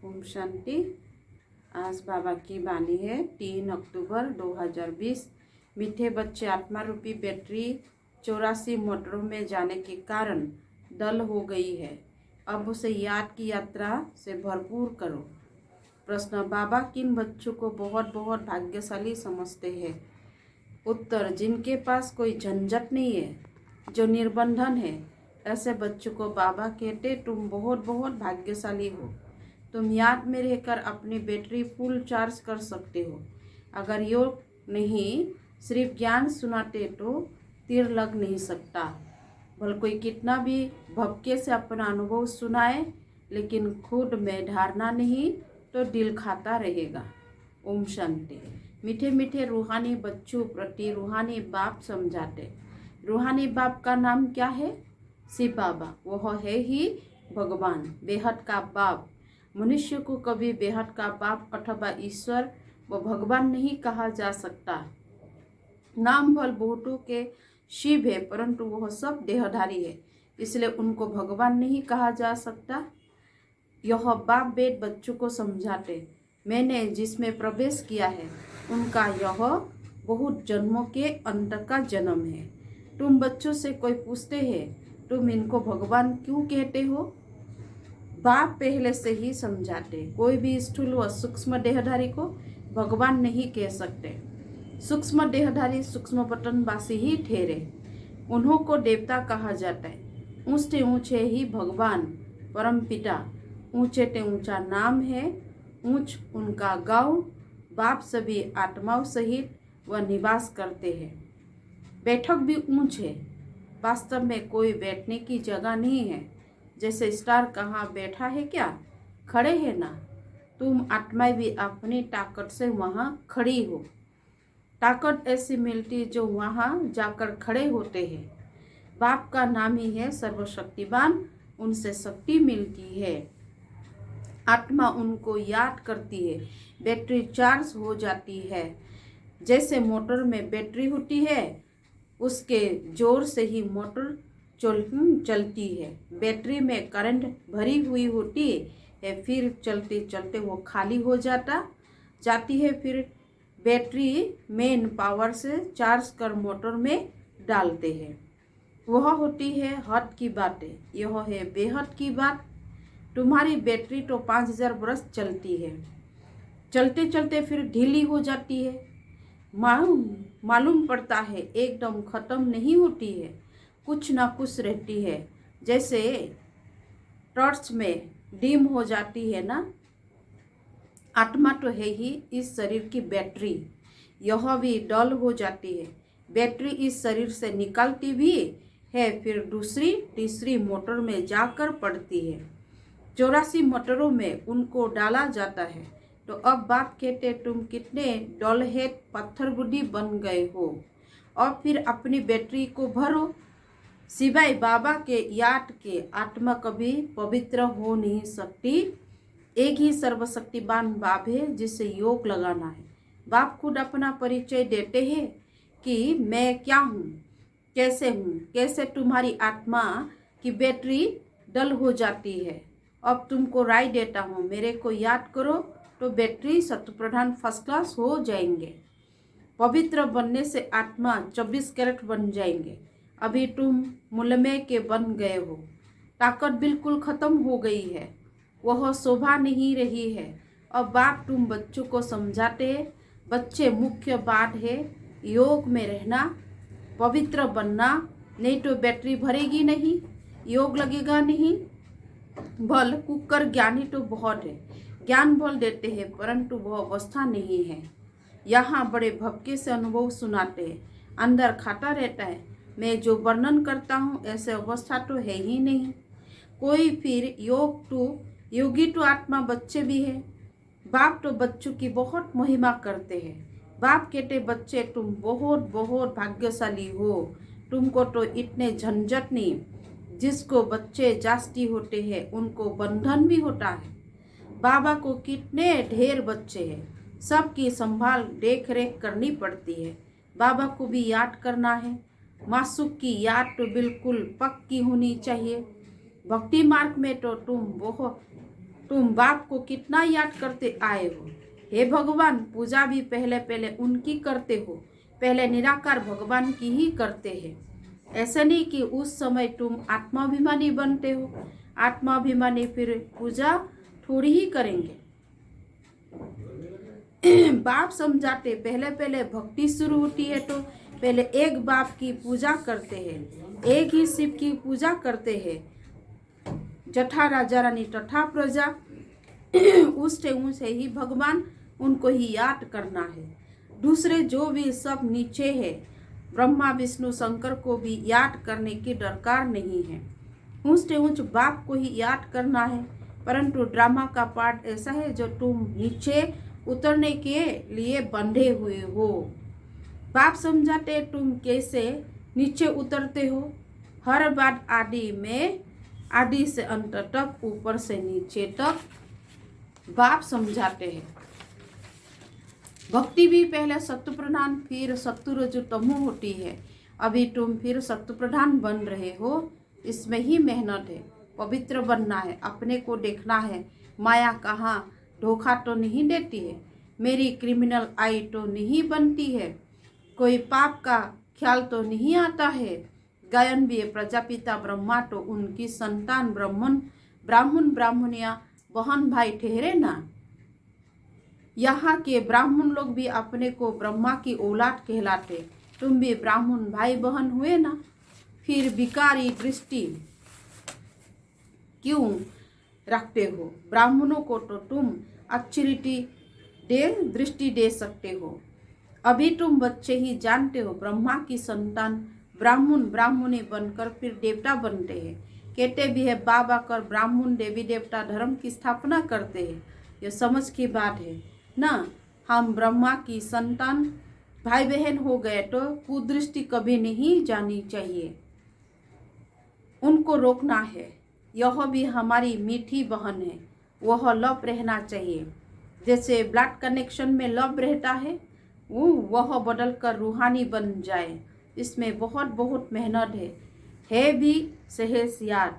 ओम शांति। आज बाबा की वाणी है 3 अक्टूबर 2020। मीठे बच्चे, आत्मा रूपी बैटरी 84 मोटरों में जाने के कारण डल हो गई है। अब उसे याद की यात्रा से भरपूर करो। प्रश्न: बाबा किन बच्चों को बहुत बहुत भाग्यशाली समझते हैं? उत्तर: जिनके पास कोई झंझट नहीं है, जो निर्बंधन है, ऐसे बच्चों को बाबा कहते तुम बहुत बहुत भाग्यशाली हो। तुम याद में रहकर अपनी बैटरी फुल चार्ज कर सकते हो। अगर योग नहीं, सिर्फ ज्ञान सुनाते तो तीर लग नहीं सकता। भले कोई कितना भी भक्के से अपना अनुभव सुनाए, लेकिन खुद में धारणा नहीं तो दिल खाता रहेगा। ओम शांति। मीठे मीठे रूहानी बच्चों प्रति रूहानी बाप समझाते। रूहानी बाप का नाम क्या है? शिव बाबा। वह है ही भगवान, बेहद का बाप। मनुष्य को कभी बेहद का बाप अथवा ईश्वर व भगवान नहीं कहा जा सकता। नाम भल बहुतों के शिव है, परंतु वह सब देहधारी है, इसलिए उनको भगवान नहीं कहा जा सकता। यह बाप बेट बच्चों को समझाते। मैंने जिसमें प्रवेश किया है, उनका यह बहुत जन्मों के अंत का जन्म है। तुम बच्चों से कोई पूछते हैं, तुम इनको भगवान क्यों कहते हो? बाप पहले से ही समझाते। कोई भी स्थूल व सूक्ष्म देहधारी को भगवान नहीं कह सकते। सूक्ष्म देहधारी सूक्ष्म बटनवासी ही ठहरे, उन्हों को देवता कहा जाता है। ऊंचे ऊंचे ही भगवान परम पिता, ऊंचे ते ऊंचा नाम है, ऊंच उनका गांव। बाप सभी आत्माओं सहित वह निवास करते हैं। बैठक भी ऊंच है, वास्तव में कोई बैठने की जगह नहीं है। जैसे स्टार कहाँ बैठा है क्या? खड़े है ना। तुम आत्माएं भी अपनी ताकत से वहाँ खड़ी हो। ताकत ऐसी मिलती जो वहाँ जाकर खड़े होते हैं। बाप का नाम ही है सर्वशक्तिवान, उनसे शक्ति मिलती है। आत्मा उनको याद करती है, बैटरी चार्ज हो जाती है। जैसे मोटर में बैटरी होती है, उसके जोर से ही मोटर चलती है। बैटरी में करंट भरी हुई होती है, फिर चलते चलते वो खाली हो जाती है। फिर बैटरी मेन पावर से चार्ज कर मोटर में डालते हैं। वह होती है हद की बातें। यह है बेहद की बात। तुम्हारी बैटरी तो 5000 वर्ष चलती है, चलते चलते फिर ढीली हो जाती है। मालूम पड़ता है एकदम खत्म नहीं होती है, कुछ ना कुछ रहती है। जैसे टॉर्च में डिम हो जाती है ना। आत्मा तो है ही इस शरीर की बैटरी, यह भी डल हो जाती है। बैटरी इस शरीर से निकलती भी है, फिर दूसरी तीसरी मोटर में जाकर पड़ती है। 84 मोटरों में उनको डाला जाता है। तो अब बाप कहते तुम कितने डॉलहेड पत्थर बुद्धि बन गए हो। और फिर अपनी बैटरी को भरो। सिवाय बाबा के याद के आत्मा कभी पवित्र हो नहीं सकती। एक ही सर्वशक्तिवान बाप है जिसे योग लगाना है। बाप खुद अपना परिचय देते हैं कि मैं क्या हूँ, कैसे तुम्हारी आत्मा की बैटरी डल हो जाती है। अब तुमको राय देता हूँ, मेरे को याद करो तो बैटरी शतप्रधान फर्स्ट क्लास हो जाएंगे। पवित्र बनने से आत्मा 24 कैरेट बन जाएंगे। अभी तुम मुलमे के बन गए हो, ताकत बिल्कुल खत्म हो गई है, वह शोभा नहीं रही है। अब बाप तुम बच्चों को समझाते हैं। बच्चे, मुख्य बात है योग में रहना, पवित्र बनना, नहीं तो बैटरी भरेगी नहीं, योग लगेगा नहीं। भल कुकर ज्ञानी तो बहुत है, ज्ञान बल देते हैं, परंतु वह अवस्था नहीं है। यहाँ बड़े भक्के से अनुभव सुनाते हैं, अंदर खाता रहता है। मैं जो वर्णन करता हूँ ऐसे अवस्था तो है ही नहीं कोई। फिर योगी तो आत्मा बच्चे भी है। बाप तो बच्चों की बहुत महिमा करते हैं। बाप कहते बच्चे तुम बहुत बहुत भाग्यशाली हो, तुमको तो इतने झंझट नहीं। जिसको बच्चे जास्ती होते हैं उनको बंधन भी होता है। बाबा को कितने ढेर बच्चे हैं, सबकी संभाल देख रेख करनी पड़ती है। बाबा को भी याद करना है। मासूक की याद तो बिल्कुल पक्की होनी चाहिए। भक्ति मार्ग में तो तुम तुम बाप को कितना याद करते आए हो। हे भगवान, पूजा भी पहले पहले उनकी करते हो, पहले निराकार भगवान की ही करते हैं। ऐसा नहीं कि उस समय तुम आत्माभिमानी बनते हो। आत्माभिमानी फिर पूजा थोड़ी ही करेंगे। बाप समझाते, पहले पहले भक्ति शुरू होती है तो पहले एक बाप की पूजा करते हैं, एक ही शिव की पूजा करते हैं। जठा राजा रानी तथा प्रजा, उस टाइम से ही भगवान उनको ही याद करना है। दूसरे जो भी सब नीचे है, ब्रह्मा विष्णु शंकर को भी याद करने की दरकार नहीं है। ऊंच ऊंच बाप को ही याद करना है। परंतु ड्रामा का पार्ट ऐसा है जो तुम नीचे उतरने के लिए बंधे हुए हो। बाप समझाते तुम कैसे नीचे उतरते हो। हर बात आदि में, आदि से अंत तक, ऊपर से नीचे तक बाप समझाते हैं। भक्ति भी पहले सत्व प्रधान फिर सत्व रजो तमो होती है। अभी तुम फिर सत्व प्रधान बन रहे हो, इसमें ही मेहनत है। पवित्र बनना है, अपने को देखना है। माया कहाँ धोखा तो नहीं देती है, मेरी क्रिमिनल आई तो नहीं बनती है, कोई पाप का ख्याल तो नहीं आता है। गायन भी प्रजापिता ब्रह्मा तो उनकी संतान ब्राह्मण ब्राह्मणिया बहन भाई ठहरे ना। यहाँ के ब्राह्मण लोग भी अपने को ब्रह्मा की औलाद कहलाते। तुम भी ब्राह्मण भाई बहन हुए ना। फिर विकारी दृष्टि क्यों रखते हो। ब्राह्मणों को तो तुम अच्छी दृष्टि दे सकते हो। अभी तुम बच्चे ही जानते हो, ब्रह्मा की संतान ब्राह्मण ब्राह्मणी बनकर फिर देवता बनते हैं। कहते भी है बाबा कर ब्राह्मण देवी देवता धर्म की स्थापना करते हैं। यह समझ की बात है ना। हम ब्रह्मा की संतान भाई बहन हो गए तो कुदृष्टि कभी नहीं जानी चाहिए, उनको रोकना है। यह भी हमारी मीठी बहन है, वह लव रहना चाहिए। जैसे ब्लड कनेक्शन में लव रहता है, वह बदल कर रूहानी बन जाए। इसमें बहुत बहुत मेहनत है भी सहज याद।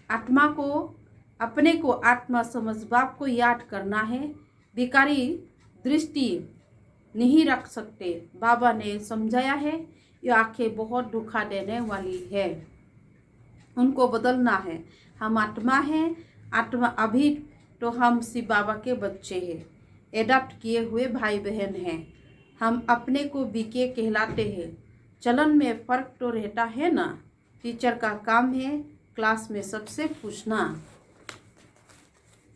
आत्मा को, अपने को आत्मा समझ बाप को याद करना है। विकारी दृष्टि नहीं रख सकते। बाबा ने समझाया है, ये आंखें बहुत धोखा देने वाली है, उनको बदलना है। हम आत्मा हैं, आत्मा अभी तो हम शिव बाबा के बच्चे हैं, एडॉप्ट किए हुए भाई बहन हैं। हम अपने को बीके कहलाते हैं। चलन में फ़र्क तो रहता है ना। टीचर का काम है क्लास में सबसे पूछना।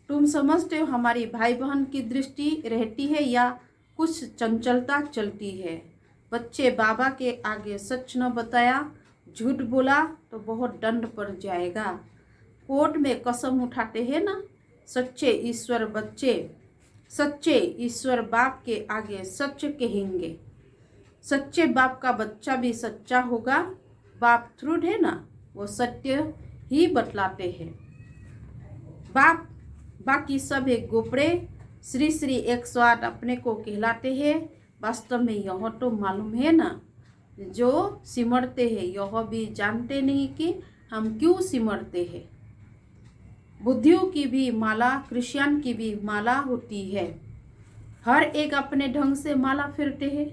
तुम समझते हो हमारी भाई बहन की दृष्टि रहती है या कुछ चंचलता चलती है। बच्चे बाबा के आगे सच न बताया, झूठ बोला तो बहुत दंड पड़ जाएगा। कोर्ट में कसम उठाते हैं ना, सच्चे ईश्वर बच्चे सच्चे ईश्वर बाप के आगे सच कहेंगे। सच्चे बाप का बच्चा भी सच्चा होगा। बाप ट्रूथ है ना, वो सत्य ही बतलाते हैं। बाप बाकी सब एक गोपड़े श्री श्री 108 अपने को कहलाते हैं। वास्तव में यह तो मालूम है ना, जो सिमरते हैं यह भी जानते नहीं कि हम क्यों सिमरते हैं। बुद्धियों की भी माला, क्रिश्चियन की भी माला होती है। हर एक अपने ढंग से माला फिरते हैं।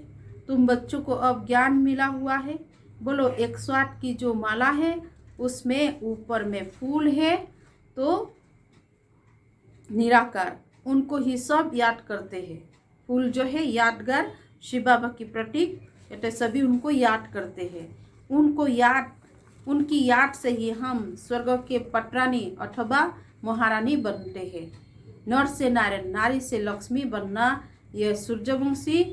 तुम बच्चों को अब ज्ञान मिला हुआ है। बोलो 108 की जो माला है उसमें ऊपर में फूल है तो निराकार, उनको ही सब याद करते हैं। फूल जो है यादगार, शिव बाबा की प्रतीक, कहते सभी उनको याद करते हैं। उनको याद, उनकी याद से ही हम स्वर्ग के पटरानी अथवा महारानी बनते हैं। नर से नारायण, नारी से लक्ष्मी बनना, यह सूर्यवंशी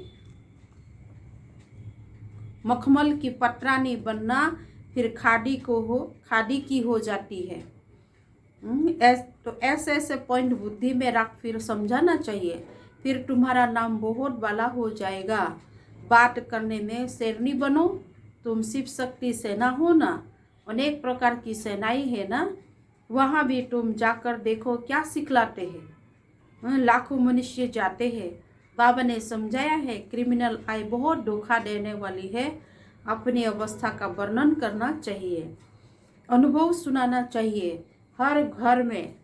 मखमल की पटरानी बनना फिर खादी की हो जाती है। तो ऐसे ऐसे पॉइंट बुद्धि में रख फिर समझाना चाहिए, फिर तुम्हारा नाम बहुत बड़ा हो जाएगा। बात करने में शेरनी बनो। तुम शिव शक्ति सेना हो ना, अनेक प्रकार की सेनाएं है ना, वहाँ भी तुम जाकर देखो क्या सिखलाते हैं। लाखों मनुष्य जाते हैं। बाबा ने समझाया है क्रिमिनल आई बहुत धोखा देने वाली है। अपनी अवस्था का वर्णन करना चाहिए, अनुभव सुनाना चाहिए। हर घर में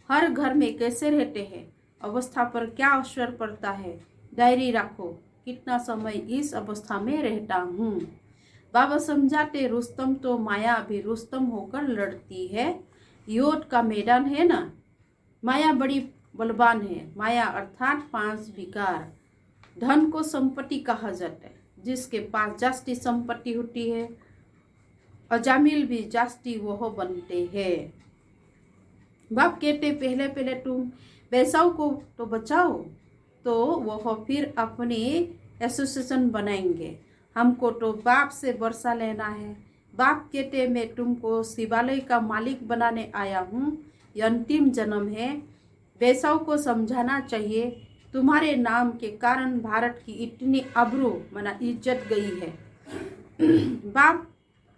हर घर में कैसे रहते हैं, अवस्था पर क्या असर पड़ता है, डायरी रखो कितना समय इस अवस्था में रहता हूँ। बाबा समझाते, रुस्तम तो माया भी रुस्तम होकर लड़ती है। युद्ध का मैदान है ना, माया बड़ी बलवान है। माया अर्थात 5 विकार। धन को संपत्ति कहा जाता है, जिसके पास जास्ती संपत्ति होती है, अजामिल भी जास्ती वह बनते हैं। बाप कहते, पहले पहले तुम पैसाओं को तो बचाओ, तो वह फिर अपनी एसोसिएशन बनाएंगे। हमको तो बाप से वर्षा लेना है। बाप कहते, मैं तुमको शिवालय का मालिक बनाने आया हूँ, यह अंतिम जन्म है। पैसाओं को समझाना चाहिए, तुम्हारे नाम के कारण भारत की इतनी आबरू माना इज्जत गई है।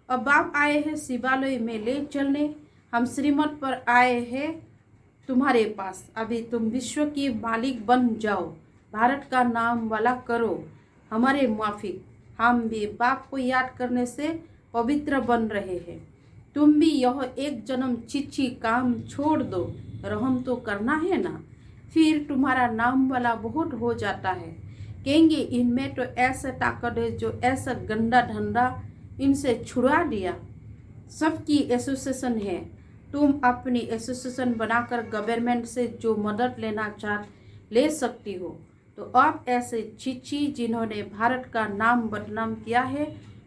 बाप आए हैं शिवालय में ले चलने, हम श्रीमत पर आए हैं तुम्हारे पास। अभी तुम विश्व की मालिक बन जाओ, भारत का नाम वाला करो। हमारे माफिक हम भी बाप को याद करने से पवित्र बन रहे हैं। तुम भी यह एक जन्म चिच्ची काम छोड़ दो, रहम तो करना है ना। फिर तुम्हारा नाम वाला बहुत हो जाता है। कहेंगे इनमें तो ऐसा ताकत है जो ऐसा गंदा धंधा इनसे छुड़ा दिया। सबकी एसोसिएशन है, तुम अपनी एसोसिएशन बनाकर गवर्नमेंट से जो मदद लेना ले सकती हो। तो अब ऐसे चिच्ची जिन्होंने भारत का नाम बदनाम किया है,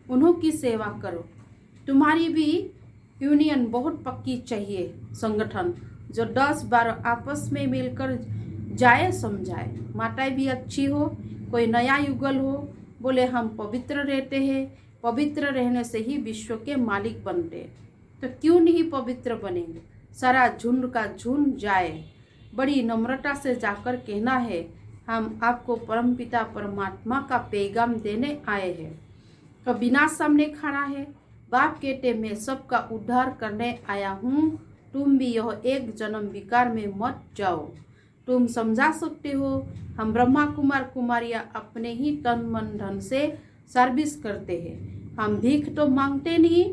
उन्हों की सेवा करो। तुम्हारी भी यूनियन बहुत पक्की चाहिए, संगठन जो 10-12 आपस में मिलकर जाए समझाए। माताएं भी अच्छी हो, कोई नया युगल हो, बोले हम पवित्र रहते हैं, पवित्र रहने से ही विश्व के मालिक बनते। तो क्यों नहीं पवित्र बनेंगे। सारा झुंड का झुंड जाए। बड़ी नम्रता से जाकर कहना है, हम आपको परमपिता परमात्मा का पैगाम देने आए हैं। तो बिना सामने खड़ा है। बाप कहते, मैं सबका उद्धार करने आया हूँ, तुम भी यह एक जन्म विकार में मत जाओ। तुम समझा सकते हो, हम ब्रह्मा कुमार कुमारियाँ अपने ही तन मन धन से सर्विस करते हैं। हम भीख तो मांगते नहीं,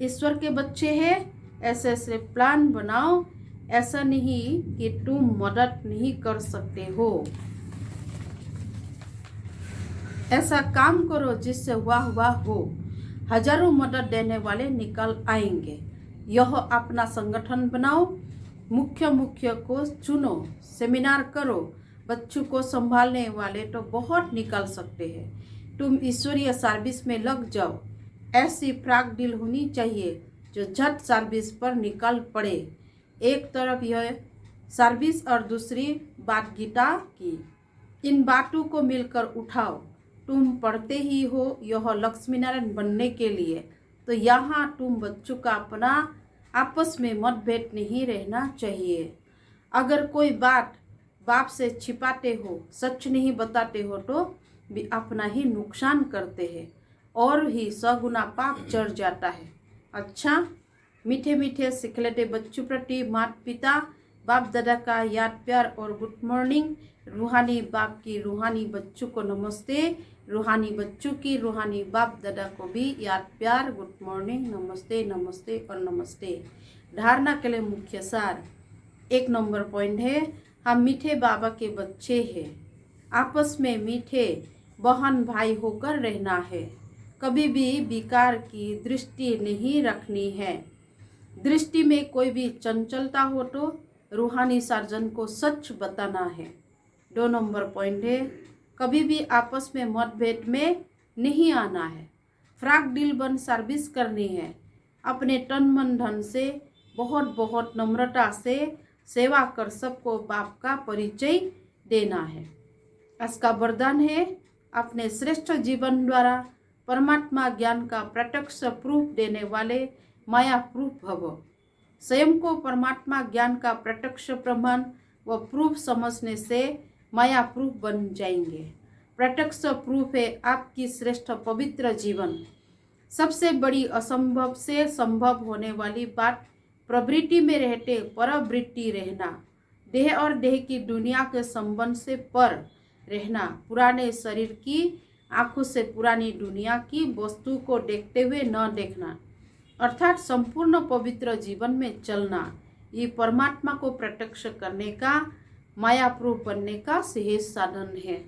ईश्वर के बच्चे हैं। ऐसे प्लान बनाओ, ऐसा नहीं कि तुम मदद नहीं कर सकते हो। ऐसा काम करो जिससे वाह वाह हो, हजारों मदद देने वाले निकल आएंगे। यह अपना संगठन बनाओ, मुख्य को चुनो, सेमिनार करो। बच्चों को संभालने वाले तो बहुत निकल सकते हैं। तुम ईश्वरीय सर्विस में लग जाओ। ऐसी फ्राक डील होनी चाहिए जो झट सर्विस पर निकल पड़े। एक तरफ यह सर्विस और दूसरी बात गीता की। इन बातों को मिलकर उठाओ। तुम पढ़ते ही हो यह लक्ष्मी नारायण बनने के लिए, तो यहाँ तुम बच्चों का अपना आपस में मतभेद नहीं रहना चाहिए। अगर कोई बात बाप से छिपाते हो, सच नहीं बताते हो, तो भी अपना ही नुकसान करते हैं और ही सगुना पाप चढ़ जाता है। अच्छा, मीठे मीठे सिखलते बच्चों प्रति माता पिता बाप दादा का याद प्यार और गुड मॉर्निंग। रूहानी बाप की रूहानी बच्चों को नमस्ते, रूहानी बच्चों की रूहानी बाप दादा को भी याद प्यार, गुड मॉर्निंग, नमस्ते नमस्ते और नमस्ते। धारणा के लिए मुख्य सार 1 नंबर पॉइंट है, हम मीठे बाबा के बच्चे हैं। आपस में मीठे बहन भाई होकर रहना है। कभी भी विकार की दृष्टि नहीं रखनी है। दृष्टि में कोई भी चंचलता हो तो रूहानी सर्जन को सच बताना है। 2 नंबर पॉइंट है, कभी भी आपस में मतभेद में नहीं आना है। फ्राक डील बन सर्विस करनी है। अपने तन मन धन से बहुत बहुत नम्रता से सेवा कर सबको बाप का परिचय देना है। इसका वरदान है, अपने श्रेष्ठ जीवन द्वारा परमात्मा ज्ञान का प्रत्यक्ष प्रूफ देने वाले माया प्रूफ भव। स्वयं को परमात्मा ज्ञान का प्रत्यक्ष प्रमाण व प्रूफ समझने से माया प्रूफ बन जाएंगे। प्रत्यक्ष प्रूफ है आपकी श्रेष्ठ पवित्र जीवन। सबसे बड़ी असंभव से संभव होने वाली बात प्रवृत्ति में रहते परवृत्ति रहना, देह और देह की दुनिया के संबंध से पर रहना, पुराने शरीर की आंखों से पुरानी दुनिया की वस्तु को देखते हुए न देखना, अर्थात संपूर्ण पवित्र जीवन में चलना। ये परमात्मा को प्रत्यक्ष करने का, मायाप्रூफ बनने का सहज साधन है।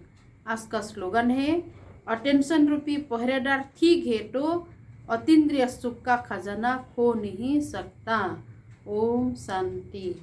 आज का स्लोगन है, अटेंशन रूपी पहरेदार ठीक है तो अतीन्द्रिय सुख का खजाना खो नहीं सकता। ओम शांति।